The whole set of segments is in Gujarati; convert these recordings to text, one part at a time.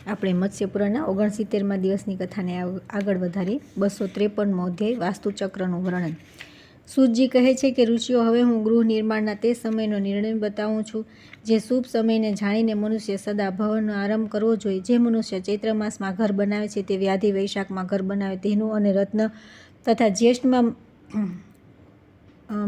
આપણે મત્સ્યપુરાણના 69મા દિવસની કથાને આગળ વધારી 253મો અધ્યાય વાસ્તુચક્રનું વર્ણન. સૂતજી કહે છે કે ઋષિઓ, હવે હું ગૃહ નિર્માણના તે સમયનો નિર્ણય બતાવું છું જે શુભ સમયને જાણીને મનુષ્ય સદા ભવનનો આરંભ કરવો જોઈએ. જે મનુષ્ય ચૈત્ર માસમાં ઘર બનાવે છે તે વ્યાધિ વૈશાખમાં ઘર બનાવે તેનું અને રત્ન તથા જ્યેષ્ઠમાં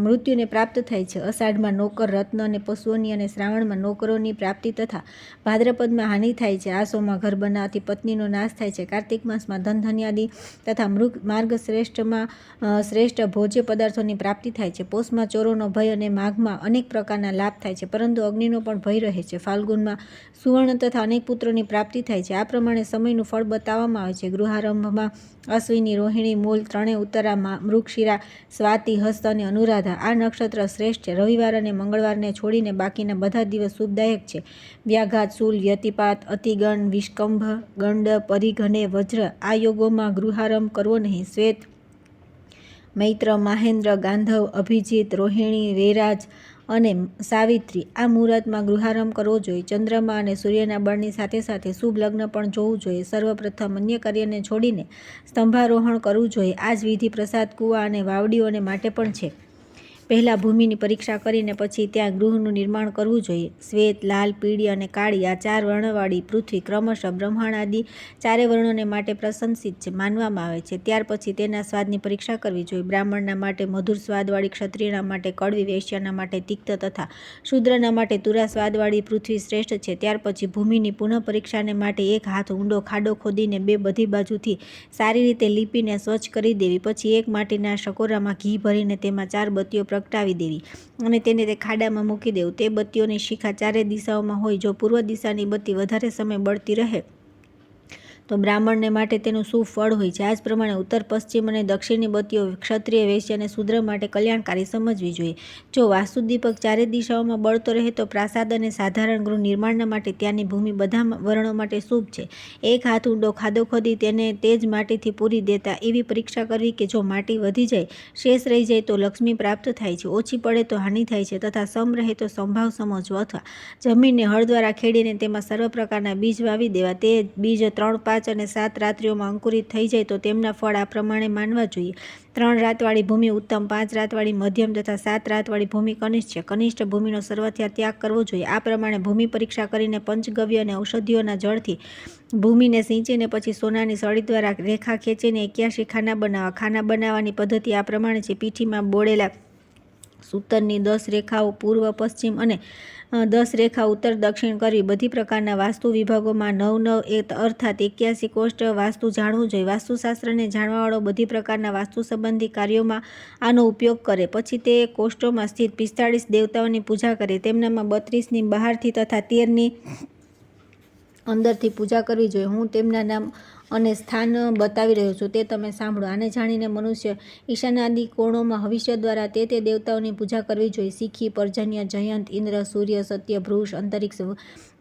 મૃત્યુને પ્રાપ્ત થાય છે. અષાઢમાં નોકર રત્ન અને પશુઓની અને શ્રાવણમાં નોકરોની પ્રાપ્તિ તથા ભાદ્રપદમાં હાનિ થાય છે. આસોમાં ઘર બનાવતી પત્નીનો નાશ થાય છે. કાર્તિક માસમાં ધન ધન્યાદિ તથા માર્ગ શ્રેષ્ઠમાં શ્રેષ્ઠ ભોજ્ય પદાર્થોની પ્રાપ્તિ થાય છે. પોષમાં ચોરોનો ભય અને માઘમાં અનેક પ્રકારના લાભ થાય છે, પરંતુ અગ્નિનો પણ ભય રહે છે. ફાલ્ગુનમાં સુવર્ણ તથા અનેક પુત્રોની પ્રાપ્તિ થાય છે. આ પ્રમાણે સમયનું ફળ બતાવવામાં આવે છે. ગૃહારંભમાં અશ્વિની, રોહિણી, મૂલ, ત્રણેય ઉત્તરા, મૃગશિરા, સ્વાતિ, હસ્ત અને અનુરાધા આ નક્ષત્ર શ્રેષ્ઠ છે. રવિવાર અને મંગળવારને છોડીને બાકીના બધા દિવસ શુભદાયક છે. વ્યાઘાત, શૂલ, વ્યતિપાત, અતિગણ, વિષ્કંભ, ગંડ, પરિઘ અને વજ્ર આ યોગોમાં ગૃહારંભ કરવો નહીં. શ્વેત, મૈત્ર, માહેન્દ્ર, ગાંધવ, અભિજીત, રોહિણી, વેરાજ અને સાવિત્રી આ મુહૂર્તમાં ગૃહારંભ કરવો જોઈએ. ચંદ્રમા અને સૂર્યના બળની સાથે સાથે શુભ લગ્ન પણ જોવું જોઈએ. સર્વપ્રથમ અન્ય કાર્યને છોડીને સ્તંભારોહણ કરવું જોઈએ. આ જ વિધિ પ્રસાદ, કુવા અને વાવડીઓને માટે પણ છે. પહેલાં ભૂમિની પરીક્ષા કરીને પછી ત્યાં ગૃહનું નિર્માણ કરવું જોઈએ. શ્વેત, લાલ, પીળી અને કાળી આ 4 વર્ણવાળી પૃથ્વી ક્રમશઃ બ્રહ્માંડ આદિ 4 વર્ણોને માટે પ્રશંસિત માનવામાં આવે છે. ત્યાર પછી તેના સ્વાદની પરીક્ષા કરવી જોઈએ. બ્રાહ્મણના માટે મધુર સ્વાદવાળી, ક્ષત્રિયના માટે કડવી, વૈશ્યના માટે તિક્ત તથા શૂદ્રના માટે તુરા સ્વાદવાળી પૃથ્વી શ્રેષ્ઠ છે. ત્યાર પછી ભૂમિની પુનઃ પરીક્ષાને માટે 1 હાથ ઊંડો ખાડો ખોદીને બધી બાજુથી સારી રીતે લીપીને સ્વચ્છ કરી દેવી. પછી એક માટીના શકોરામાં ઘી ભરીને તેમાં 4 બત્તીઓ પ્રગટાવી દેવી અને તેને તે ખાડામાં મૂકી દેવું. તે બત્તીઓની શિખા 4 દિશાઓમાં હોય. જો પૂર્વ દિશાની બત્તી વધારે સમય બળતી રહે તો બ્રાહ્મણને માટે તેનું શુભ ફળ હોય છે. આ જ પ્રમાણે ઉત્તર, પશ્ચિમ અને દક્ષિણની બત્તીઓ ક્ષત્રિય, વૈશ્ય અને શૂદ્ર માટે કલ્યાણકારી સમજવી જોઈએ. જો વાસ્તુદીપક 4 દિશાઓમાં બળતો રહે તો પ્રાસાદ અને સાધારણ ગૃહ નિર્માણના માટે ત્યાંની ભૂમિ બધા વર્ણો માટે શુભ છે. 1 હાથ ઊંડો ખાડો ખોદી તેને તે જ માટીથી પૂરી દેતા એવી પરીક્ષા કરવી કે જો માટી વધી જાય, શેષ રહી જાય તો લક્ષ્મી પ્રાપ્ત થાય છે, ઓછી પડે તો હાનિ થાય છે તથા સમ રહે તો સંભાવ સમજવો. અથવા જમીનને હળ દ્વારા ખેડીને તેમાં સર્વ પ્રકારના બીજ વાવી દેવા. તે બીજ 3, 5 અને 7 રાત્રિઓમાં અંકુરિત થઈ જાય તો તેમના ફળ આ પ્રમાણે માનવા જોઈએ. 3 રાતવાળી ભૂમિ ઉત્તમ, 5 રાતવાળી મધ્યમ તથા 7 રાતવાળી ભૂમિ કનિષ્ઠ છે. કનિષ્ઠ ભૂમિનો સર્વથા ત્યાગ કરવો જોઈએ. આ પ્રમાણે ભૂમિ પરીક્ષા કરીને પંચગવ્ય અને ઔષધિઓના જળથી ભૂમિને સિંચીને પછી સોનાની સળી દ્વારા રેખા ખેંચીને 81 ખાના બનાવવા. ખાના બનાવવાની પદ્ધતિ આ પ્રમાણે છે. પીઠીમાં બોળેલા સૂતરની 10 રેખાઓ પૂર્વ પશ્ચિમ અને 10 રેખા ઉત્તર દક્ષિણ કરવી. બધી પ્રકારના વાસ્તુ વિભાગોમાં 9 અર્થાત 81 કોષ્ટ વાસ્તુ જાણવું જોઈએ. વાસ્તુશાસ્ત્રને જાણવાવાળો બધી પ્રકારના વાસ્તુ સંબંધી કાર્યોમાં આનો ઉપયોગ કરે. પછી તે કોષ્ટોમાં સ્થિત 45 દેવતાઓની પૂજા કરે. તેમનામાં 32ની બહારથી તથા 13ની અંદરથી પૂજા કરવી જોઈએ. હું તેમના નામ અને સ્થાન બતાવી રહ્યો છું, તે તમે સાંભળો. આને જાણીને મનુષ્ય ઈશાનાદિ કોણોમાં હવિષ્ય દ્વારા તે દેવતાઓની પૂજા કરવી જોઈએ. શીખી, પર્જન્ય, જયંત, ઇન્દ્ર, સૂર્ય, સત્ય, વૃષ, અંતરિક્ષ,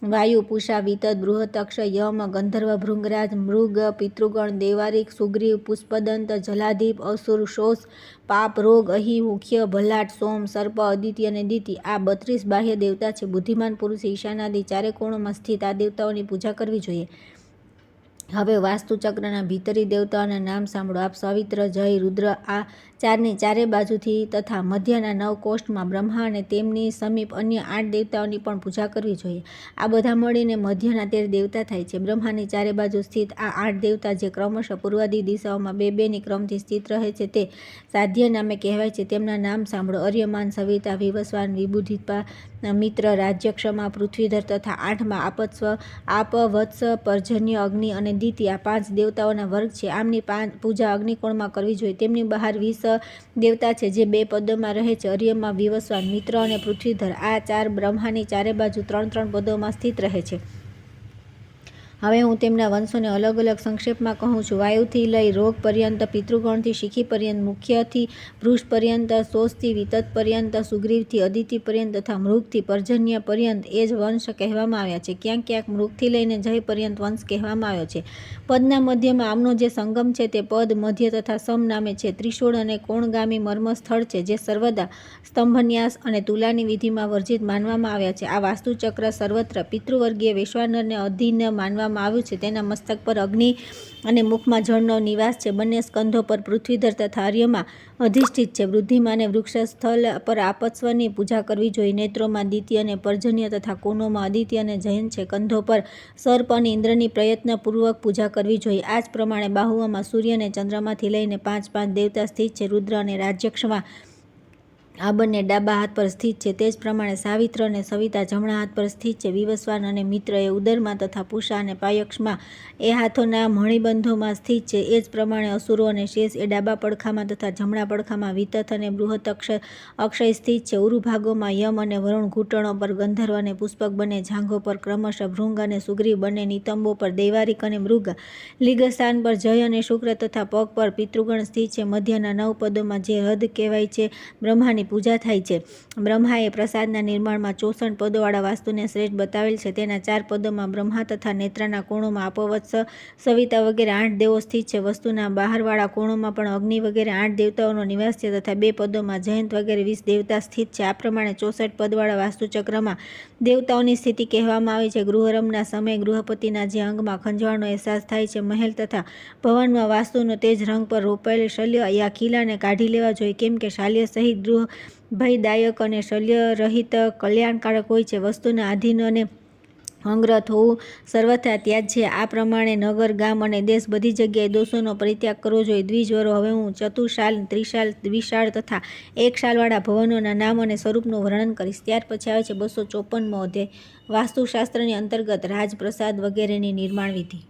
વાયુ, પૂષા, વિતત, બૃહતક્ષ, યમ, ગંધર્વ, ભૃંગરાજ, મૃગ, પિતૃગણ, દેવારિક, સુગ્રીવ, પુષ્પદંત, જલાધિપ, અસુર, શોષ, પાપ, રોગ, અહી, મુખ્ય, ભલ્લાટ, સોમ, સર્પ, અદિતિ અને દિતિ આ 32 બાહ્ય દેવતા છે. બુદ્ધિમાન પુરુષે ઈશાનાદિ 4 કોણોમાં સ્થિત આ દેવતાઓની પૂજા કરવી જોઈએ. હવે વાસ્તુચક્રના ભીતરી દેવતાઓના નામ સાંભળો. આપ સવિત્ર, જય, રુદ્ર આ 4ની 4 બાજુથી તથા મધ્યના 9 કોષ્ટમાં બ્રહ્મા અને તેમની સમીપ અન્ય 8 દેવતાઓની પણ પૂજા કરવી જોઈએ. આ બધા મળીને મધ્યના 13 દેવતા થાય છે. બ્રહ્માની 4 બાજુ સ્થિત આ 8 દેવતા જે ક્રમશઃ પૂર્વાદિ દિશાઓમાં 2-2ની ક્રમથી સ્થિત રહે છે તે સાધ્ય નામે કહેવાય છે. તેમના નામ સાંભળો. અર્યમાન, સવિતા, વિવસ્વાન, વિબુધિપા, મિત્ર, રાજ્યક્ષમા, પૃથ્વીધર તથા 8માં આપત્સ્વ, આપ, વત્સ, પર્જન્ય, અગ્નિ અને દિતિ આ 5 દેવતાઓના વર્ગ છે. આમની પૂજા અગ્નિકોણમાં કરવી જોઈએ. તેમની બહાર 20 દેવતા છે જે 2 પદોમાં રહે છે. અર્યમા, વિવસ્વાન, મિત્ર અને પૃથ્વીધર આ 4 બ્રહ્માની 4 બાજુ 3-3 પદોમાં સ્થિત રહે છે. હવે હું તેમના વંશોને અલગ અલગ સંક્ષેપમાં કહું છું. વાયુથી લઈ રોગ પર્યંત, પિતૃગણથી શીખી પર્યંત, મુખ્યથી વૃષ પર્યંત, શોષથી વિતત પર્યંત, સુગ્રીવથી અદિતિ પર્યંત તથા મૃગથી પર્જન્ય પર્યંત એ જ વંશ કહેવામાં આવ્યા છે. ક્યાંક ક્યાંક મૃગથી લઈને જય પર્યંત વંશ કહેવામાં આવ્યો છે. પદના મધ્યમાં આમનો જે સંગમ છે તે પદ, મધ્ય તથા સમ નામે છે. ત્રિશૂળ અને કોણગામી મર્મ સ્થળ છે જે સર્વદા સ્તંભન્યાસ અને તુલાની વિધિમાં વર્જિત માનવામાં આવ્યા છે. આ વાસ્તુચક્ર સર્વત્ર પિતૃવર્ગીય વૈશ્વાનરને અધીન માનવામાં કરવામાં આવ્યું છે તેના મસ્તક પર અગ્નિ અને મુખમાં જળનો નિવાસ છે. બંને સ્કંધો પર પૃથ્વીધર તથા અર્યમાં અધિષ્ઠિત છે. વૃદ્ધિમાને વૃક્ષસ્થલ પર આપસ્વરની પૂજા કરવી જોઈએ. નેત્રોમાં દિતિ અને પર્જન્ય તથા કોનોમાં અદિતિ અને જયન છે. કંધો પર સર્પ અને ઇન્દ્રની પ્રયત્નપૂર્વક પૂજા કરવી જોઈએ. આ જ પ્રમાણે બાહુઓમાં સૂર્ય અને ચંદ્રમાંથી લઈને 5 દેવતા સ્થિત છે. રુદ્ર અને રાજ્યક્ષમાં આ બંને ડાબા હાથ પર સ્થિત છે. તે જ પ્રમાણે સાવિત્ર અને સવિતા જમણા હાથ પર સ્થિત છે. વિવસ્વાન અને મિત્ર એ ઉદરમાં તથા પૂષા અને પાયક્ષમાં એ હાથોના મણિબંધોમાં સ્થિત છે. એ જ પ્રમાણે અસુરો અને શેષ એ ડાબા પડખામાં તથા જમણા પડખામાં વિતથ અને બૃહત અક્ષય સ્થિત છે. ઉરુ ભાગોમાં યમ અને વરુણ, ઘૂંટણો પર ગંધર્વ અને પુષ્પક બંને, જાંઘો પર ક્રમશઃ ભૃંગ અને સુગ્રીવ બંને, નિતંબો પર દૈવારિક અને મૃગ, લિંગસ્થાન પર જય અને શુક્ર તથા પગ પર પિતૃગણ સ્થિત છે. મધ્યના 9 પદોમાં જે હદ કહેવાય છે બ્રહ્માની પૂજા થાય છે. બ્રહ્માએ પ્રસાદના નિર્માણમાં 64 પદોવાળા વાસ્તુને શ્રેષ્ઠ બતાવેલ છે. તેના 4 પદોમાં બ્રહ્મા તથા નેત્રના કોણોમાં આપવત્સ, સવિતા વગેરે 8 દેવો સ્થિત છે. વસ્તુના બહારવાળા કોણોમાં પણ અગ્નિ વગેરે 8 દેવતાઓનો નિવાસ છે તથા 2 પદોમાં જયંત વગેરે 20 દેવતા સ્થિત છે. આ પ્રમાણે 64 પદવાળા વાસ્તુચક્રમાં દેવતાઓની સ્થિતિ કહેવામાં આવી છે. ગૃહારંભના સમયે ગૃહપતિના જે અંગમાં ખંજવાળનો અહેસાસ થાય છે, મહેલ તથા ભવનમાં વાસ્તુનો તેજ રંગ પર રોપાયેલ શલ્ય યા ખીલાને કાઢી લેવા જોઈએ, કેમ કે શાલ્ય સહિત ગૃહ ભયદાયક અને શલ્ય રહિત કલ્યાણકારક હોય છે. વસ્તુના આધીન અને અંગરત હોવું સર્વથા ત્યાજ્ય. આ પ્રમાણે નગર, ગામ અને દેશ બધી જગ્યાએ દોષોનો પરિત્યાગ કરવો જોઈએ. દ્વિજવરો. હવે હું ચતુશાલ, ત્રિશાલ, દ્વિશાળ તથા 1 શાલવાળા ભવનોના નામ અને સ્વરૂપનું વર્ણન કરીશ. ત્યાર પછી આવે છે 254મો અધ્યાય, વાસ્તુશાસ્ત્રની અંતર્ગત રાજપ્રસાદ વગેરેની નિર્માણ વિધિ.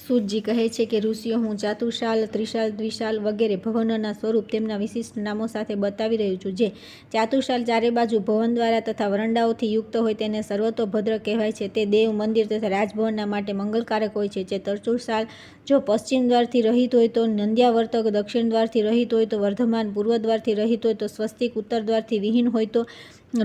સૂતજી કહે છે કે ઋષિઓ, હું ચાતુશાલ, ત્રિશાલ, દ્વિશાલ વગેરે ભવનોના સ્વરૂપ તેમના વિશિષ્ટ નામો સાથે બતાવી રહ્યો છું. જે ચાતુશાલ ચારે બાજુ ભવન દ્વારા તથા વરંડાઓથી યુક્ત હોય તેને સર્વતોભદ્ર કહેવાય છે. તે દેવ મંદિર તથા રાજભવનના માટે મંગલકારક હોય છે. જે ચતુશાલ જો પશ્ચિમ દ્વારથી રહિત હોય તો નંદ્યાવર્તક, દક્ષિણ દ્વારથી રહિત હોય તો વર્ધમાન, પૂર્વ દ્વારથી રહિત હોય તો સ્વસ્તિક, ઉત્તર દ્વારથી વિહીન હોય તો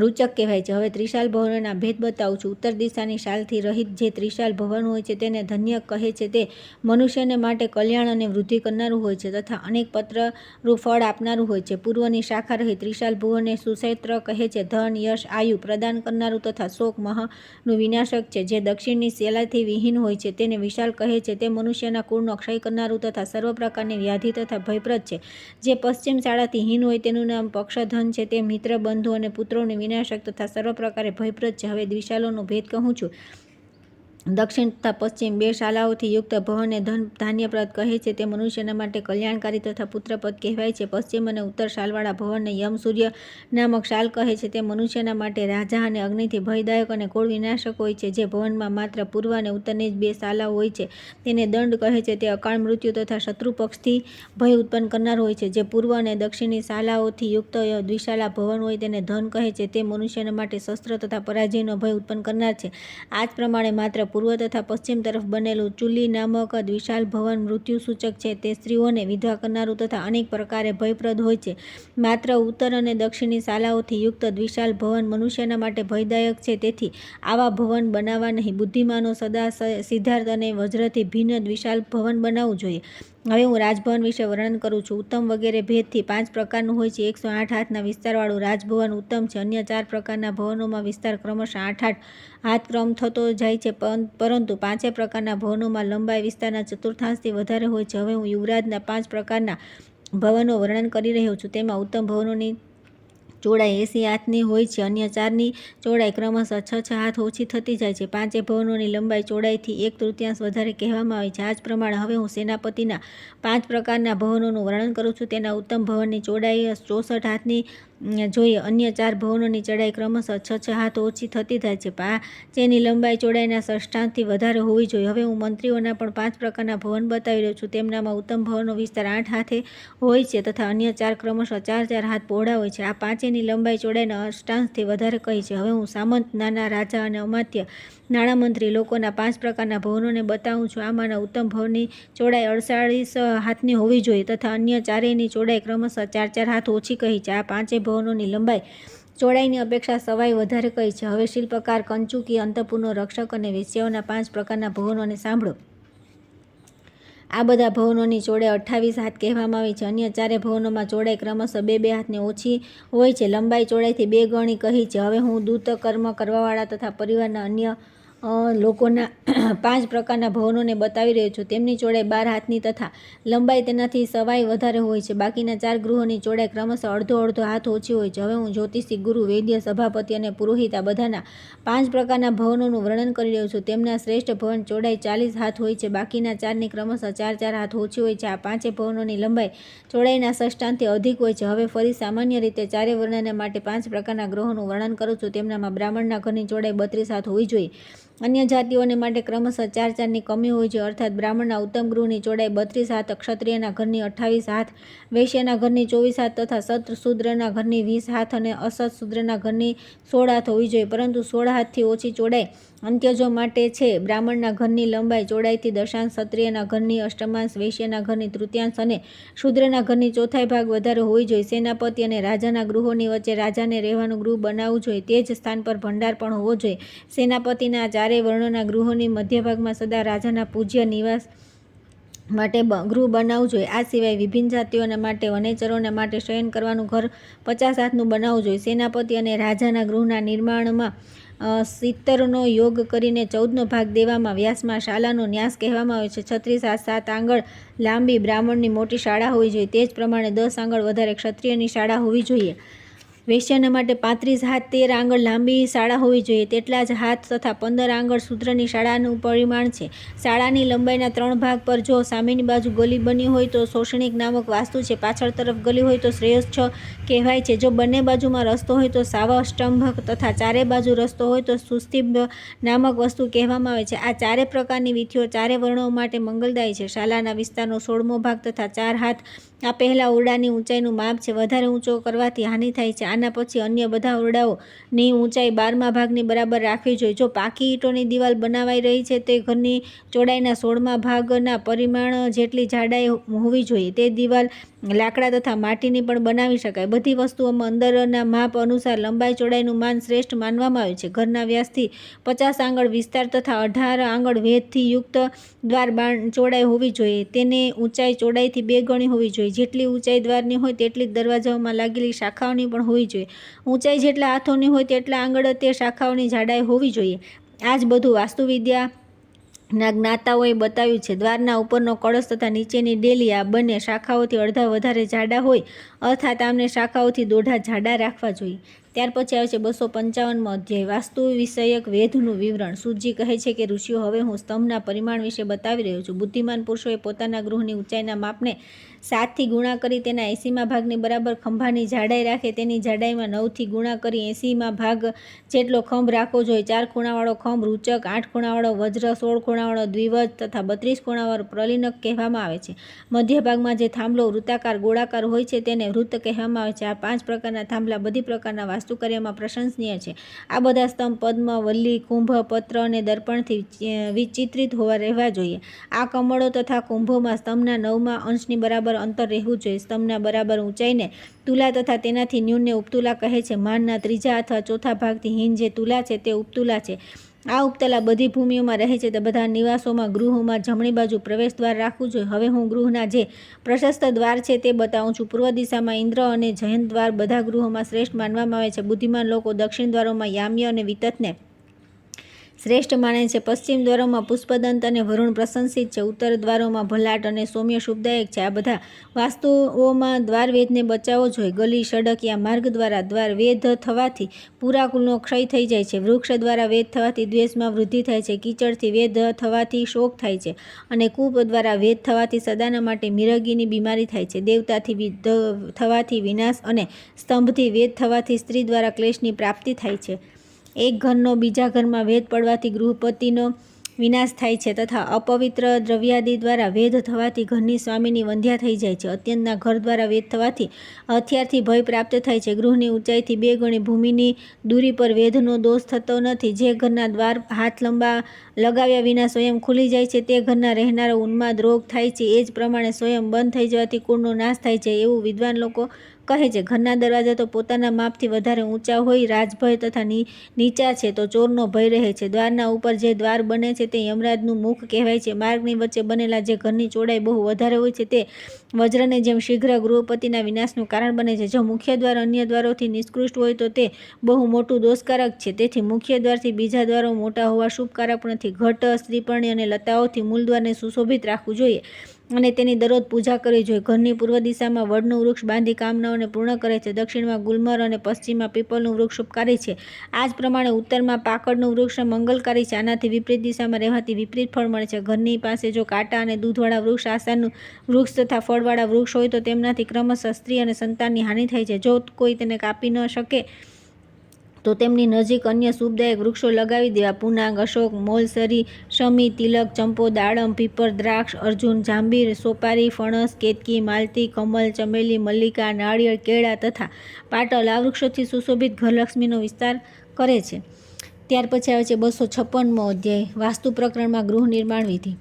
રૂચક કહેવાય છે. હવે ત્રિશાલ ભવનોના ભેદ બતાવું છું. ઉત્તર દિશાની શાલથી રહિત જે ત્રિશાલ ભવન હોય છે તેને ધન્ય કહે છે. તે મનુષ્યને માટે કલ્યાણ અને વૃદ્ધિ કરનારું હોય છે તથા અનેક પત્રરૂપ ફળ આપનારું હોય છે. પૂર્વની શાખા રહિત ત્રિશાલ ભુવનને સુક્ષેત્ર કહે છે. ધન, યશ, આયુ પ્રદાન કરનારું તથા શોક મહનું વિનાશક છે. જે દક્ષિણની શાલાથી વિહીન હોય છે તેને વિશાલ કહે છે. તે મનુષ્યના કુળનો ક્ષય કરનારું તથા સર્વ પ્રકારની વ્યાધિ તથા ભયપ્રદ છે. જે પશ્ચિમ શાળાથી હીન હોય તેનું નામ પક્ષધન છે. તે મિત્ર, બંધુ અને પુત્રોને વિનાશક તથા સર્વ પ્રકારે ભયપ્રદ છે. હવે દ્વિશાલોનો ભેદ કહું છું. દક્ષિણ તથા પશ્ચિમ 2 શાલાઓથી યુક્ત ભવનને ધાન્યપ્રદ કહે છે. તે મનુષ્યના માટે કલ્યાણકારી તથા પુત્રપદ કહેવાય છે. પશ્ચિમ અને ઉત્તર શાલવાળા ભવનને યમ સૂર્ય નામક શાલ કહે છે. તે મનુષ્યના માટે રાજા અને અગ્નિથી ભયદાયક અને કુળ વિનાશક હોય છે. જે ભવનમાં માત્ર પૂર્વ અને ઉત્તરની જ 2 શાલાઓ હોય છે તેને દંડ કહે છે. તે અકાળ મૃત્યુ તથા શત્રુપક્ષથી ભય ઉત્પન્ન કરનાર હોય છે. જે પૂર્વ અને દક્ષિણની શાલાઓથી યુક્ત દ્વિશાલા ભવન હોય તેને ધન કહે છે. તે મનુષ્યના માટે શસ્ત્ર તથા પરાજયનો ભય ઉત્પન્ન કરનાર છે. આ જ પ્રમાણે માત્ર પૂર્વ તથા પશ્ચિમ તરફ બનેલું ચુલી નામક દ્વિશાલ ભવન મૃત્યુ સૂચક છે. તે સ્ત્રીઓને વિધવા કરનારું તથા અનેક પ્રકારે ભયપ્રદ હોય છે. માત્ર ઉત્તર અને દક્ષિણની શાલાઓથી યુક્ત દ્વિશાલ ભવન મનુષ્યના માટે ભયદાયક છે. તેથી આવા ભવન બનાવવા નહીં. બુદ્ધિમાનો સદા સિદ્ધાર્થ અને વજ્રથી ભિન્ન દ્વિશાલ ભવન બનાવવું જોઈએ. હવે હું રાજભવન વિશે વર્ણન કરું છું. ઉત્તમ વગેરે ભેદથી 5 પ્રકારનું હોય છે. 108 હાથના વિસ્તારવાળું રાજભવન ઉત્તમ છે. અન્ય 4 પ્રકારના ભવનોમાં વિસ્તાર ક્રમશઃ 8 હાથ ક્રમ થતો જાય છે, પરંતુ 5 પ્રકારના ભવનોમાં લંબાઈ વિસ્તારના ચતુર્થાંશથી વધારે હોય છે. હવે હું યુવરાજના 5 પ્રકારના ભવનો વર્ણન કરી રહ્યો છું. તેમાં ઉત્તમ ભવનોની ચોડાઈ 80 હાથની હોય છે. અન્ય 4ની ચોડાઈ ક્રમશઃ 6 હાથ ઓછી થતી જાય છે. 5 ભવનોની લંબાઈ ચોડાઈથી 1/3 વધારે કહેવામાં આવી છે. આ જ પ્રમાણે હવે હું સેનાપતિના 5 પ્રકારના ભવનોનું વર્ણન કરું છું. તેના ઉત્તમ ભવનની ચોડાઈ 64 હાથની જોઈએ. અન્ય 4 ભવનોની ચડાઈ ક્રમશઃ 6 હાથ ઓછી થતી થાય છે. 5ની લંબાઈ ચોડાઈના ષષ્ઠાંશથી વધારે હોવી જોઈએ. હવે હું મંત્રીઓના પણ 5 પ્રકારના ભવન બતાવી રહ્યો છું. તેમનામાં ઉત્તમ ભવનનો વિસ્તાર 8 હાથે હોય છે તથા અન્ય 4 ક્રમશઃ 4 હાથ પહોળા હોય છે. આ 5ની લંબાઈ ચોડાઈના અષ્ટાંશથી વધારે કહી છે. હવે હું સામંત, નાના રાજા અને અમાત્ય, નાણામંત્રી લોકોના 5 પ્રકારના ભવનોને બતાવું છું. આમાંના ઉત્તમ ભવનની ચોડાઈ 48 હાથની હોવી જોઈએ તથા અન્ય 4ની ચોડાઈ ક્રમશઃ 4 હાથ ઓછી કહી છે. આ 5 ભવનોની લંબાઈ ચોડાઈની અપેક્ષા સવાઈ વધારે કહી છે. હવે શિલ્પકાર, કંચુકી, અંતઃપુરનો રક્ષક અને વેશ્યાઓના 5 પ્રકારના ભવનોને સાંભળો. આ બધા ભવનોની ચોડાઈ 28 હાથ કહેવામાં આવી છે. અન્ય 4 ભવનોમાં ચોડાઈ ક્રમશઃ 2 હાથની ઓછી હોય છે. લંબાઈ ચોડાઈથી 2 ગણી કહી છે. હવે હું દૂત, કર્મ કરવાવાળા તથા પરિવારના અન્ય લોકોના 5 પ્રકારના ભવનોને બતાવી રહ્યો છું. તેમની ચોડાઈ 12 હાથની તથા લંબાઈ તેનાથી સવાઈ વધારે હોય છે. બાકીના 4 ગૃહોની ચોડાઈ ક્રમશઃ અડધો હાથ ઓછી હોય છે. હવે હું જ્યોતિષી, ગુરુ, વૈદ્ય, સભાપતિ અને પુરોહિત આ બધાના 5 પ્રકારના ભવનોનું વર્ણન કરી રહ્યો છું. તેમના શ્રેષ્ઠ ભવન ચોડાઈ 40 હાથ હોય છે. બાકીના 4ની ક્રમશઃ 4 હાથ ઓછી હોય છે. આ 5 ભવનોની લંબાઈ ચોડાઈના ષષ્ટાંશથી અધિક હોય છે. હવે ફરી સામાન્ય રીતે 4 વર્ણના માટે 5 પ્રકારના ગ્રહોનું વર્ણન કરું છું. તેમનામાં બ્રાહ્મણના ઘરની ચોડાઈ 32 હાથ હોવી જોઈએ. અન્ય જાતિઓને માટે ક્રમશઃ 4-4ની કમી હોય છે. અર્થાત બ્રાહ્મણના ઉત્તમ ગૃહની ચોડાઈ 32 હાથ, ક્ષત્રિયના ઘરની 28 હાથ, વૈશ્યના ઘરની 24 હાથ તથા સત શૂદ્રના ઘરની 20 હાથ અને અસત શૂદ્રના ઘરની 16 હાથ હોવી જોઈએ. પરંતુ 16 હાથથી ઓછી ચોડાઈ અંત્યજો માટે છે. બ્રાહ્મણના ઘરની લંબાઈ ચોડાઈથી દશાંશ, ક્ષત્રિયના ઘરની અષ્ટમાંશ, વૈશ્યના ઘરની તૃતીયાંશ અને શૂદ્રના ઘરની ચોથાઈ ભાગ વધારે હોવી જોઈએ. સેનાપતિ અને રાજાના ગૃહોની વચ્ચે રાજાને રહેવાનું ગૃહ બનાવવું જોઈએ. તે જ સ્થાન પર ભંડાર પણ હોવો જોઈએ. સેનાપતિના 4 વર્ણોના ગૃહોની મધ્યભાગમાં સદા રાજાના પૂજ્ય નિવાસ માટે ગૃહ બનાવવું જોઈએ. આ સિવાય વિભિન્ન જાતિઓના માટે વનેચરોને માટે શયન કરવાનું ઘર 50 હાથનું બનાવવું જોઈએ. સેનાપતિ અને રાજાના ગૃહના નિર્માણમાં 70નો યોગ કરીને 14નો ભાગ દેવામાં વ્યાસમાં શાલાનો ન્યાસ કહેવામાં આવે છે. 36 હાથ 7 આંગળ લાંબી બ્રાહ્મણની મોટી શાળા હોવી જોઈએ. તે જ પ્રમાણે 10 આંગળ વધારે ક્ષત્રિયની શાળા હોવી જોઈએ. વૈશ્યના માટે 35 હાથ 13 આંગળ લાંબી શાળા હોવી જોઈએ. તેટલા જ હાથ તથા 15 આંગળ શૂદ્રની શાળાનું પરિમાણ છે. શાળાની લંબાઈના 3 ભાગ પર જો સામેની બાજુ ગલી બની હોય તો શોષણિક નામક વાસ્તુ છે. પાછળ તરફ ગલી હોય તો શ્રેયોચ્છ કહેવાય છે. જો બંને બાજુમાં રસ્તો હોય તો સાવષ્ટંભ તથા 4 બાજુ રસ્તો હોય તો સુસ્તિંભ નામક વસ્તુ કહેવામાં આવે છે. આ 4 પ્રકારની વિધિઓ 4 વર્ણો માટે મંગલદાયી છે. શાલાના વિસ્તારનો 16મો ભાગ તથા 4 હાથ આ પહેલા ઓરડાની ઊંચાઈનું માપ છે. વધારે ઊંચો કરવાથી હાનિ થાય છે. આના પછી અન્ય બધા ઓરડાઓની ઊંચાઈ 12મા ભાગની બરાબર રાખવી જોઈએ. જો પાકી ઈંટોની દિવાલ બનાવાઈ રહી છે તે ઘરની ચોડાઈના 16મા ભાગના પરિમાણ જેટલી જાડાઈ હોવી જોઈએ. તે દિવાલ લાકડા તથા માટીની પણ બનાવી શકાય. બધી વસ્તુઓમાં અંદરના માપ અનુસાર લંબાઈ ચોડાઈનું માન શ્રેષ્ઠ માનવામાં આવે છે. ઘરના વ્યાસથી 50 આંગળ વિસ્તાર તથા 18 આંગળ વેધથી યુક્ત દ્વાર ચોડાઈ હોવી જોઈએ. તેની ઊંચાઈ ચોડાઈથી 2 ગણી હોવી જોઈએ. જેટલી ઊંચાઈ દ્વારની હોય તેટલી જ દરવાજાઓમાં લાગેલી શાખાઓની પણ હોવી જોઈએ. ઊંચાઈ જેટલા હાથોની હોય તેટલા આંગળ તે શાખાઓની જાડાઈ હોવી જોઈએ. આ જ બધું વાસ્તુવિદ્યા ના જ્ઞાતાઓએ બતાવ્યું છે. દ્વારના ઉપરનો કળશ તથા નીચેની ડેલી આ બંને શાખાઓથી અડધા વધારે જાડા હોય અર્થાત આમને શાખાઓથી દોઢા જાડા રાખવા જોઈએ. ત્યાર પછી આવે છે 255મો અધ્યાય વાસ્તુ વિષયક વેધનું વિવરણ. સૂતજી કહે છે કે ઋષિઓ, હવે હું સ્તંભના પરિમાણ વિશે બતાવી રહ્યો છું. બુદ્ધિમાન પુરુષોએ પોતાના ગૃહની ઊંચાઈના માપને 7થી ગુણા કરી તેના 80મા ભાગની બરાબર ખંભાની જાડાઈ રાખે. તેની જાડાઈમાં 9થી ગુણા કરી 80મા ભાગ જેટલો ખંભ રાખવો જોઈએ. 4 ખૂણાવાળો ખંભ રૂચક, 8 ખૂણાવાળો વજ્ર, 16 ખૂણાવાળો દ્વિવજ તથા 32 ખૂણાવાળો પ્રલિનક કહેવામાં આવે છે. મધ્ય ભાગમાં જે થાંભલો વૃત્તાકાર ગોળાકાર હોય છે તેને વૃત્ત કહેવામાં આવે છે. આ 5 પ્રકારના થાંભલા બધી પ્રકારના વાસ્તુકાર્યમાં પ્રશંસનીય છે. આ બધા સ્તંભ પદ્મ, વલ્લી, કુંભ, પત્ર અને દર્પણથી વિચિત્રિત રહેવા જોઈએ. આ કમળો તથા કુંભોમાં સ્તંભના 9મા અંશની બરાબર અંતર રહેવું જોઈએ. સ્તંભના બરાબર ઊંચાઈને તુલા તથા તેનાથી ન્યૂનને ઉપતુલા કહે છે. માનના 3જા અથવા 4થા ભાગથી હીન જે તુલા છે તે ઉપતુલા છે. આ ઉપતલા બધી ભૂમિઓમાં રહે છે. તે બધા નિવાસોમાં ગૃહોમાં જમણી બાજુ પ્રવેશ દ્વાર રાખવું જોઈએ. હવે હું ગૃહના જે પ્રશસ્ત દ્વાર છે તે બતાવું છું. પૂર્વ દિશામાં ઇન્દ્ર અને જયંત દ્વાર બધા ગૃહોમાં શ્રેષ્ઠ માનવામાં આવે છે. બુદ્ધિમાન લોકો દક્ષિણ દ્વારોમાં યામ્ય અને વિતતને શ્રેષ્ઠ માને છે. પશ્ચિમ દ્વારોમાં પુષ્પદંત અને વરુણ પ્રશંસિત છે. ઉત્તર દ્વારોમાં ભલાટ અને સૌમ્ય શુભદાયક છે. આ બધા વાસ્તુઓમાં દ્વાર વેધને બચાવવો જોઈએ. ગલી, સડક માર્ગ દ્વારા દ્વાર વેધ થવાથી પૂરા કુલનો ક્ષય થઈ જાય છે. વૃક્ષ દ્વારા વેધ થવાથી દ્વેષમાં વૃદ્ધિ થાય છે. કીચડથી વેધ થવાથી શોક થાય છે અને કૂપ દ્વારા વેધ થવાથી સદાના માટે મિરગીની બીમારી થાય છે. દેવતાથી થવાથી વિનાશ અને સ્તંભથી વેધ થવાથી સ્ત્રી દ્વારા ક્લેશની પ્રાપ્તિ થાય છે. એક ઘરનો બીજા ઘરમાં વેધ પડવાથી ગૃહપતિનો વિનાશ થાય છે તથા અપવિત્ર દ્રવ્યાદિ દ્વારા વેધ થવાથી ઘરની સ્વામીની વંધ્યા થઈ જાય છે. અત્યંતના ઘર દ્વારા વેધ થવાથી હથિયારથી ભય પ્રાપ્ત થાય છે. ગૃહની ઊંચાઈથી 2 ગણી ભૂમિની દૂરી પર વેધનો દોષ થતો નથી. જે ઘરના દ્વાર હાથ લંબા લગાવ્યા વિના સ્વયં ખુલી જાય છે તે ઘરના રહેનારો ઉન્માદ રોગ થાય છે. એ જ પ્રમાણે સ્વયં બંધ થઈ જવાથી કુળનો નાશ થાય છે એવું વિદ્વાન લોકો કહે છે. ઘરના દરવાજા તો પોતાના માપથી વધારે ઊંચા હોય, રાજભય તથા નીચા છે તો ચોરનો ભય રહે છે. દ્વારના ઉપર જે દ્વાર બને છે તે યમરાજનું મુખ કહેવાય છે. માર્ગની વચ્ચે બનેલા જે ઘરની ચોડાઈ બહુ વધારે હોય છે તે વજ્રની જેમ શીઘ્ર ગૃહપતિના વિનાશનું કારણ બને છે. જો મુખ્ય દ્વાર અન્ય દ્વારોથી નિષ્કૃષ્ટ હોય તો તે બહુ મોટું દોષકારક છે. તેથી મુખ્ય દ્વારથી બીજા દ્વારો મોટા હોવા શુભકારક નથી. ઘટ, શ્રીપર્ણી અને લતાઓથી મૂળ દ્વારને સુશોભિત રાખવું જોઈએ અને તેની દરરોજ પૂજા કરવી જોઈએ. ઘરની પૂર્વ દિશામાં વડનું વૃક્ષ બાંધી કામનાઓને પૂર્ણ કરે છે. દક્ષિણમાં ગુલમર અને પશ્ચિમમાં પીપલનું વૃક્ષ શુભકારી છે. આ જ પ્રમાણે ઉત્તરમાં પાકડનું વૃક્ષ મંગલકારી છે. આનાથી વિપરીત દિશામાં રહેવાથી વિપરીત ફળ મળે છે. ઘરની પાસે જો કાંટા અને દૂધવાળા વૃક્ષ, આસાનું વૃક્ષ તથા ફળવાળા વૃક્ષ હોય તો તેમનાથી ક્રમશઃ સ્ત્રી અને સંતાનની હાનિ થાય છે. જો કોઈ તેને કાપી ન શકે તો તેમની નજીક અન્ય શુભદાયક વૃક્ષો લગાવી દેવા. પૂનાંગ, અશોક, મોલસરી, શમી, તિલક, ચંપો, દાડમ, પીપર, દ્રાક્ષ, અર્જુન, જાંબીર, સોપારી, ફણસ, કેતકી, માલતી, કમલ, ચમેલી, મલ્લિકા, નાળિયેર, કેળા તથા પાટલ આ વૃક્ષોથી સુશોભિત ઘરલક્ષ્મીનો વિસ્તાર કરે છે. ત્યાર પછી આવે છે 256મો અધ્યાય વાસ્તુ પ્રકરણમાં ગૃહ નિર્માણ વિધિ.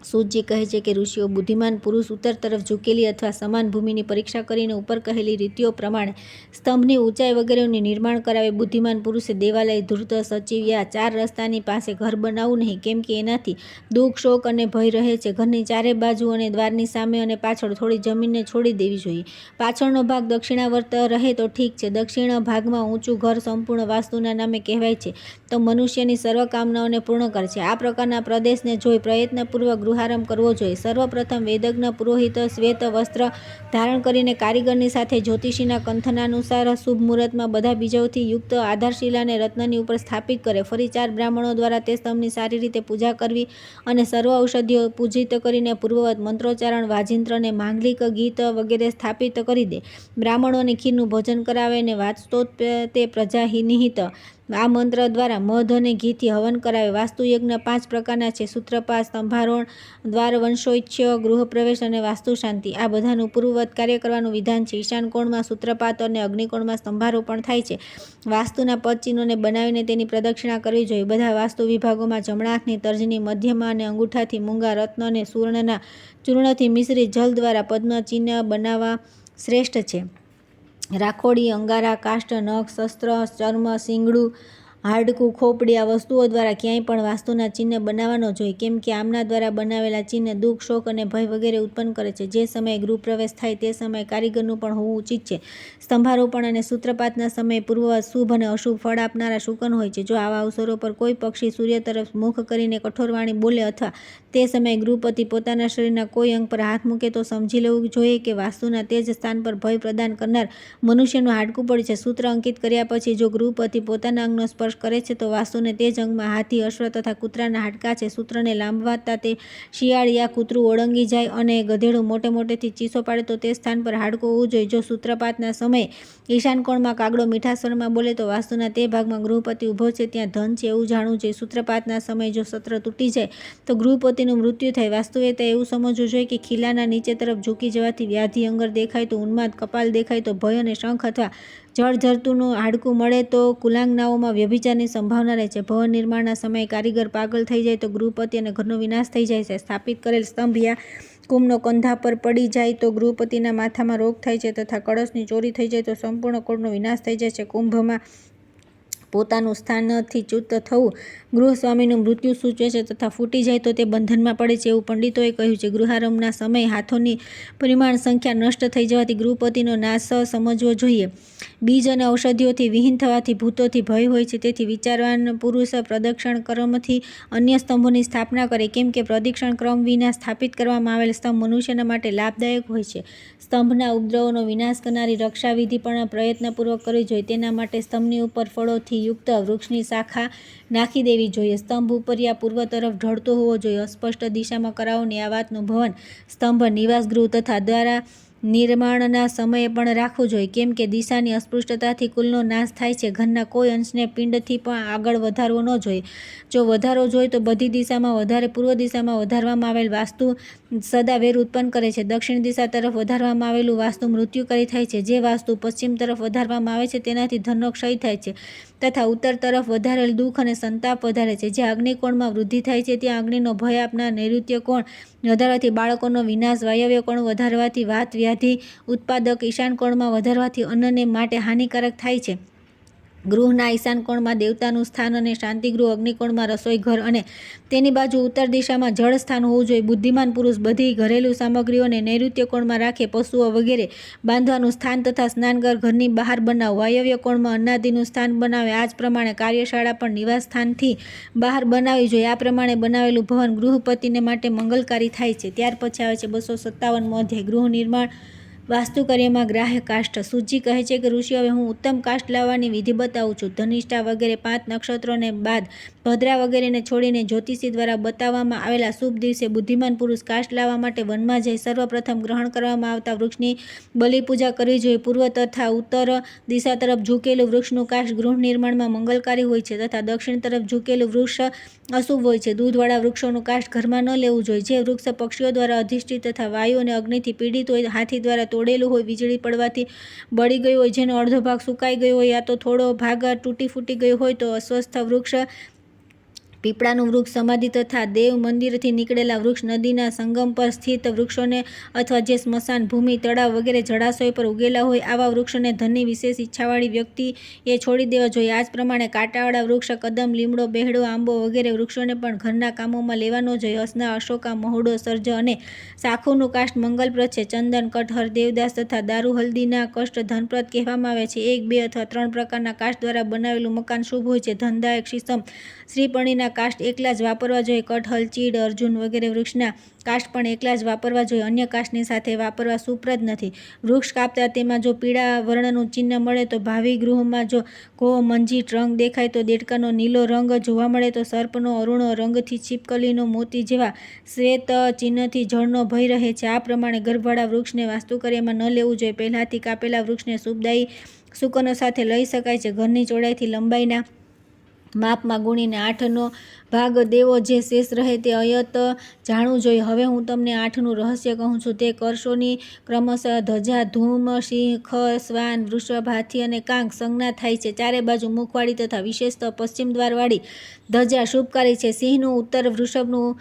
સૂતજી કહે છે કે ઋષિઓ બુદ્ધિમાન પુરુષ ઉત્તર તરફ ઝૂકેલી અથવા સમાન ભૂમિની પરીક્ષા કરીને ઉપર કહેલી રીતિઓ પ્રમાણે સ્તંભની ઊંચાઈ વગેરેનું નિર્માણ કરાવે. બુદ્ધિમાન પુરુષે દેવાલય, ધૂર્ત, સચિવ્યા 4 રસ્તાની પાસે ઘર બનાવવું નહીં, કેમ કે એનાથી દુઃખ, શોક અને ભય રહે છે. ઘરની ચારે બાજુ અને દ્વારની સામે અને પાછળ થોડી જમીનને છોડી દેવી જોઈએ. પાછળનો ભાગ દક્ષિણાવર્ત રહે તો ઠીક છે. દક્ષિણ ભાગમાં ઊંચું ઘર સંપૂર્ણ વાસ્તુના નામે કહેવાય છે તો મનુષ્યની સર્વ કામનાઓને પૂર્ણ કરે છે. આ પ્રકારના પ્રદેશને જોઈ પ્રયત્નપૂર્વક ગૃહારંભ કરવો જોઈએ. સર્વપ્રથમ વેદજ્ઞ પુરોહિત શ્વેત વસ્ત્ર ધારણ કરીને કારીગરની સાથે જ્યોતિષીના કંથનાનુસાર શુભ મુહૂર્તમાં બધા બીજોથી યુક્ત આધારશિલાને રત્નની ઉપર સ્થાપિત કરે. ફરી 4 બ્રાહ્મણો દ્વારા તે સ્તંભની સારી રીતે પૂજા કરવી અને સર્વ ઔષધિઓ પૂજિત કરીને પૂર્વવત મંત્રોચ્ચારણ, વાજિંત્ર, માંગલિક ગીત વગેરે સ્થાપિત કરી દે. બ્રાહ્મણોને ખીરનું ભોજન કરાવે અને વાચસ્પત તે પ્રજા નિહિત આ મંત્ર દ્વારા મધ અને ઘીથી હવન કરાવે. વાસ્તુયજ્ઞ 5 પ્રકારના છે: સૂત્રપાત, સ્તંભારોહણ, દ્વાર વંશોચ્છ, ગૃહપ્રવેશ અને વાસ્તુ શાંતિ. આ બધાનું પૂર્વવત કાર્ય કરવાનું વિધાન છે. ઈશાન કોણમાં સૂત્રપાત અને અગ્નિકોણમાં સ્તંભારોપણ થાય છે. વાસ્તુના પદચિહ્નોને બનાવીને તેની પ્રદક્ષિણા કરવી જોઈએ. બધા વાસ્તુ વિભાગોમાં જમણા હાથની તર્જની મધ્યમાં અને અંગૂઠાથી મૂંગા રત્ન અને સુવર્ણના ચૂર્ણથી મિશ્રિત જલ દ્વારા પદ્મચિહ્ન બનાવવા શ્રેષ્ઠ છે. રાખોડી, અંગારા, કાષ્ઠ, નખ, શસ્ત્ર, ચર્મ, શીંગડું, હાડકું, ખોપડી આ વસ્તુઓ દ્વારા ક્યાંય પણ વાસ્તુના ચિહ્ન બનાવવા ન જોઈએ, કેમ કે આમના દ્વારા બનાવેલા ચિહ્ન દુઃખ, શોક અને ભય વગેરે ઉત્પન્ન કરે છે. જે સમયે ગૃહપ્રવેશ થાય તે સમયે કારીગરનું પણ હોવું ઉચિત છે. સ્તંભારોપણ અને સૂત્રપાતના સમયે પૂર્વવત શુભ અને અશુભ ફળ આપનારા શુકન હોય છે. જો આવા અવસરો પર કોઈ પક્ષી સૂર્ય તરફ મુખ કરીને કઠોર વાણી બોલે અથવા તે સમયે ગૃહપતિ પોતાના શરીરના કોઈ અંગ પર હાથ મૂકે તો સમજી લેવું જોઈએ કે વાસ્તુના તે જ સ્થાન પર ભય પ્રદાન કરનાર મનુષ્યનું હાડકું પડ્યું છે. સૂત્ર અંકિત કર્યા પછી જો ગૃહપતિ પોતાના અંગનો સ્પર્શ કરે છે તો વાસ્તુને તે જ અંગમાં હાથી, અશ્વ તથા કૂતરાના હાડકાં છે. સૂત્રને લાંબવાતા તે શિયાળ યા કૂતરું ઓળંગી જાય અને ગધેડું મોટે મોટેથી ચીસો પાડે તો તે સ્થાન પર હાડકું હોવું જોઈએ. જો સૂત્રપાતના સમયે ઈશાન કોણમાં કાગડો મીઠા સ્વરમાં બોલે તો વાસ્તુના તે ભાગમાં ગૃહપતિ ઊભો છે ત્યાં ધન છે એવું જાણવું જોઈએ. સૂત્રપાતના સમયે જો સત્ર તૂટી જાય તો ગૃહપતિનું મૃત્યુ થાય. વાસ્તુવેત્તાએ એવું સમજવું જોઈએ કે ખીલાના નીચે તરફ ઝૂકી જવાથી વ્યાધિ, અંગર દેખાય તો ઉન્માદ, કપાલ દેખાય તો ભય અને શંખ અથવા જળજરતુનું હાડકું મળે તો કુલાંગનાઓમાં વ્યભિચારની સંભાવના રહે છે. ભવન નિર્માણના સમયે કારીગર પાગલ થઈ જાય તો ગૃહપતિ અને ઘરનો વિનાશ થઈ જાય છે. સ્થાપિત કરેલ સ્તંભ યા કુંભનો કંધા પર પડી જાય તો ગૃહપતિના માથામાં રોગ થાય છે તથા કળશની ચોરી થઈ જાય તો સંપૂર્ણ કુળનો વિનાશ થઈ જાય છે. કુંભમાં પોતાનું સ્થાનથી ચ્યુત થવું ગૃહસ્વામીનું મૃત્યુ સૂચવે છે તથા ફૂટી જાય તો તે બંધનમાં પડે છે એવું પંડિતોએ કહ્યું છે. ગૃહારંભના સમયે હાથોની પરિમાણ સંખ્યા નષ્ટ થઈ જવાથી ગૃહપતિનો નાશ સમજવો જોઈએ. બીજ અને ઔષધિઓથી વિહીન થવાથી ભૂતોથી ભય હોય છે. તેથી વિચારવાન પુરુષ પ્રદક્ષિણ ક્રમથી અન્ય સ્તંભોની સ્થાપના કરે, કેમ કે પ્રદક્ષિણ ક્રમ વિના સ્થાપિત કરવામાં આવેલ સ્તંભ મનુષ્યના માટે લાભદાયક હોય છે. સ્તંભના ઉપદ્રવોનો વિનાશ કરનારી રક્ષાવિધિ પણ પ્રયત્નપૂર્વક કરવી જોઈએ. તેના માટે સ્તંભની ઉપર ફળોથી યુક્ત વૃક્ષની શાખા નાખી દેવી જોઈએ. સ્તંભ ઉપરિયા પૂર્વ તરફ ઢળતો હોવો જોઈએ. અસ્પષ્ટ દિશામાં કરાવોની આ વાતનું ભવન, સ્તંભ, નિવાસગૃહ તથા દ્વારા નિર્માણના સમયે પણ રાખવું જોઈએ, કેમ કે દિશાની અસ્પૃષ્ટતાથી કુલનો નાશ થાય છે. ઘરના કોઈ અંશને પિંડથી પણ આગળ વધારવો ન જોઈએ. જો વધારવો જોઈએ તો બધી દિશામાં વધારે પૂર્વ દિશામાં વધારવામાં આવેલ વાસ્તુ સદાવેર ઉત્પન્ન કરે છે. દક્ષિણ દિશા તરફ વધારવામાં આવેલું વાસ્તુ મૃત્યુકારી થાય છે. જે વાસ્તુ પશ્ચિમ તરફ વધારવામાં આવે છે તેનાથી ધનનો ક્ષય થાય છે તથા ઉત્તર તરફ વધારેલ દુઃખ અને સંતાપ વધારે છે. જ્યાં અગ્નિકોણમાં વૃદ્ધિ થાય છે ત્યાં અગ્નિનો ભય આપનાર, નૈઋત્ય કોણ વધારવાથી બાળકોનો વિનાશ, વાયવ્ય કોણ વધારવાથી વાત વ્યાધિ ઉત્પાદક ઈશાન કોણમાં વધારવાથી અન્નને માટે હાનિકારક થાય છે. ગૃહના ઈશાન કોણમાં દેવતાનું સ્થાન અને શાંતિગૃહ, અગ્નિકોણમાં રસોઈ ઘર અને તેની બાજુ ઉત્તર દિશામાં જળ સ્થાન હોવું જોઈએ. બુદ્ધિમાન પુરુષ બધી ઘરેલું સામગ્રીઓને નૈઋત્ય કોણમાં રાખે. પશુઓ વગેરે બાંધવાનું સ્થાન તથા સ્નાનઘર ઘરની બહાર બનાવો. વાયવ્ય કોણમાં અન્નાદિનું સ્થાન બનાવે. આ જ પ્રમાણે કાર્યશાળા પણ નિવાસ સ્થાનથી બહાર બનાવવી જોઈએ. આ પ્રમાણે બનાવેલું ભવન ગૃહપતિને માટે મંગલકારી થાય છે. ત્યાર પછી આવે છે 257મો અધ્યાય ગૃહ નિર્માણ વાસ્તુકાર્યમાં ગ્રાહ્ય કાષ્ઠ. સૂજી કહે છે કે ઋષિ, હવે હું ઉત્તમ કાષ્ઠ લાવવાની વિધિ બતાવું છું. ધનિષ્ઠા વગેરે 5 નક્ષત્રોને બાદ ભદ્રા વગેરેને છોડીને જ્યોતિષી દ્વારા બતાવવામાં આવેલા શુભ દિવસે બુદ્ધિમાન પુરુષ કાષ્ઠ લાવવા માટે વનમાં જઈ સર્વપ્રથમ ગ્રહણ કરવામાં આવતા વૃક્ષની બલિપૂજા કરવી જોઈએ. પૂર્વ તથા ઉત્તર દિશા તરફ ઝૂકેલું વૃક્ષનું કાષ્ઠ ગૃહ નિર્માણમાં મંગલકારી હોય છે તથા દક્ષિણ તરફ ઝૂકેલું વૃક્ષ અશુભ હોય છે. દૂધવાળા વૃક્ષોનું કાષ્ઠ ઘરમાં ન લેવું જોઈએ. જે વૃક્ષ પક્ષીઓ દ્વારા અધિષ્ઠિત તથા વાયુ અને અગ્નિથી પીડિત હોય, હાથી દ્વારા તોડેલું હોય, વીજળી પડવાથી બળી ગયું હોય, જેનો અડધો ભાગ સુકાઈ ગયો હોય યા તો થોડો ભાગ તૂટી ફૂટી ગયો હોય, તો અસ્વસ્થ વૃક્ષ, પીપળાનું વૃક્ષ, સમાધિ તથા દેવ મંદિરથી નીકળેલા વૃક્ષ, નદીના સંગમ પર સ્થિત વૃક્ષોને અથવા જે સ્મશાન ભૂમિ, તળાવ વગેરે જળાશય પર ઉગેલા હોય આવા વૃક્ષોને ધનની વિશેષ ઈચ્છાવાળી વ્યક્તિએ છોડી દેવા જોઈએ. આ જ પ્રમાણે કાંટાવાળા વૃક્ષ, કદમ, લીમડો, બેહડો, આંબો વગેરે વૃક્ષોને પણ ઘરના કામોમાં લેવા ન જોઈએ. અસના, અશોકા, મહુડો, સર્જ અને સાખુનું કાષ્ઠ મંગલપ્રદ છે. ચંદન, કટહર, દેવદાસ તથા દારૂ હલ્દીના કાષ્ઠ ધનપ્રદ કહેવામાં આવે છે. 1, 2 અથવા 3 પ્રકારના કાષ્ઠ દ્વારા બનાવેલું મકાન શુભ હોય છે. ધનદાયક શીશમ, શ્રીપર્ણીના કાષ્ઠ એકલા જ વાપરવા જોઈએ. કટહલ, ચીડ, અર્જુન વગેરે વૃક્ષના કાષ્ઠ પણ એકલા જ વાપરવા જોઈએ. અન્ય કાષ્ઠની સાથે વાપરવા સુપ્રદ નથી. વૃક્ષ કાપતા તેમાં જો પીળા વર્ણનું ચિહ્ન મળે તો ભાવિ ગૃહમાં, જો ઘો, મંજીઠ રંગ દેખાય તો દેડકાનો નીલો રંગ જોવા મળે તો સર્પનો અરુણ રંગથી, છીપકલીનો મોતી જેવા શ્વેત ચિહ્નથી જળનો ભય રહે છે. આ પ્રમાણે ગર્ભવાળા વૃક્ષને વાસ્તુકાર્યમાં ન લેવું જોઈએ. પહેલાથી કાપેલા વૃક્ષને શુભદાયી શુકનો સાથે લઈ શકાય છે. ઘરની ચોડાઈથી લંબાઈના માપમાં ગુણીને 8નો ભાગ દેવો. જે શેષ રહે તે અયત જાણવું જોઈએ. હવે હું તમને 8નું રહસ્ય કહું છું, તે કરશોની. ક્રમશઃ ધજા, ધૂમ, સિંહ, ખર, શ્વાન, વૃષભ, હાથી અને કાંક સંજ્ઞા થાય છે. ચારે બાજુ મુખવાળી તથા વિશેષતઃ પશ્ચિમ દ્વારવાળી ધજા શુભકારી છે. સિંહનું ઉત્તર, વૃષભનું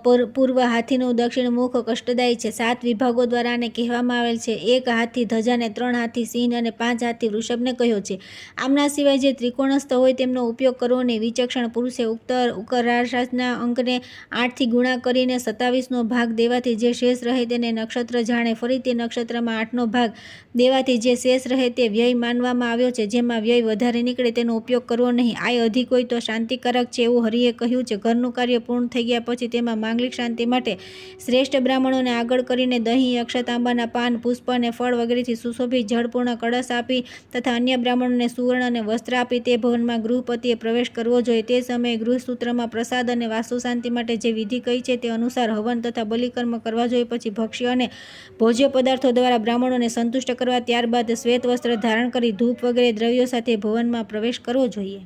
પૂર્વ, હાથીનું દક્ષિણ મુખ કષ્ટદાયી છે. 7 વિભાગો દ્વારા આને કહેવામાં આવેલ છે. 1 હાથી ધજાને, 3 હાથી સિંહ અને 5 હાથી વૃષભને કહ્યો છે. આમના સિવાય જે ત્રિકોણસ્થ હોય તેમનો ઉપયોગ કરવો નહીં. વિચક્ષણ પુરુષે ઉત્તરાર્ષના અંકને 8થી ગુણા કરીને 27નો ભાગ દેવાથી જે શેષ રહે તેને નક્ષત્ર જાણે. ફરી તે નક્ષત્રમાં 8નો ભાગ દેવાથી જે શેષ રહે તે વ્યય માનવામાં આવ્યો છે. જેમાં વ્યય વધારે નીકળે તેનો ઉપયોગ કરવો નહીં. આય અધિક હોય તો શાંતિકારક છે એવું હરિએ કહ્યું છે. ઘરનું કાર્ય પૂર્ણ થઈ ગયા પછી તેમાં માંગલિક શાંતિ માટે શ્રેષ્ઠ બ્રાહ્મણોને આગળ કરીને દહીં, અક્ષતાંબાના પાન, પુષ્પ અને ફળ વગેરેથી સુશોભિત જળપૂર્ણ કળશ આપી તથા અન્ય બ્રાહ્મણોને સુવર્ણ અને વસ્ત્ર આપી તે ભવનમાં ગૃહપતિએ પ્રવેશ કરવો જોઈએ. તે સમયે ગૃહસૂત્રમાં પ્રસાદ અને વાસ્તુ શાંતિ માટે જે વિધિ કહી છે તે અનુસાર હવન તથા બલિકર્મ કરવા જોઈએ. પછી ભક્ષ્ય અને ભોજ્ય પદાર્થો દ્વારા બ્રાહ્મણોને સંતુષ્ટ કરવા, ત્યારબાદ શ્વેત વસ્ત્ર ધારણ કરી ધૂપ વગેરે દ્રવ્યો સાથે ભવનમાં પ્રવેશ કરવો જોઈએ.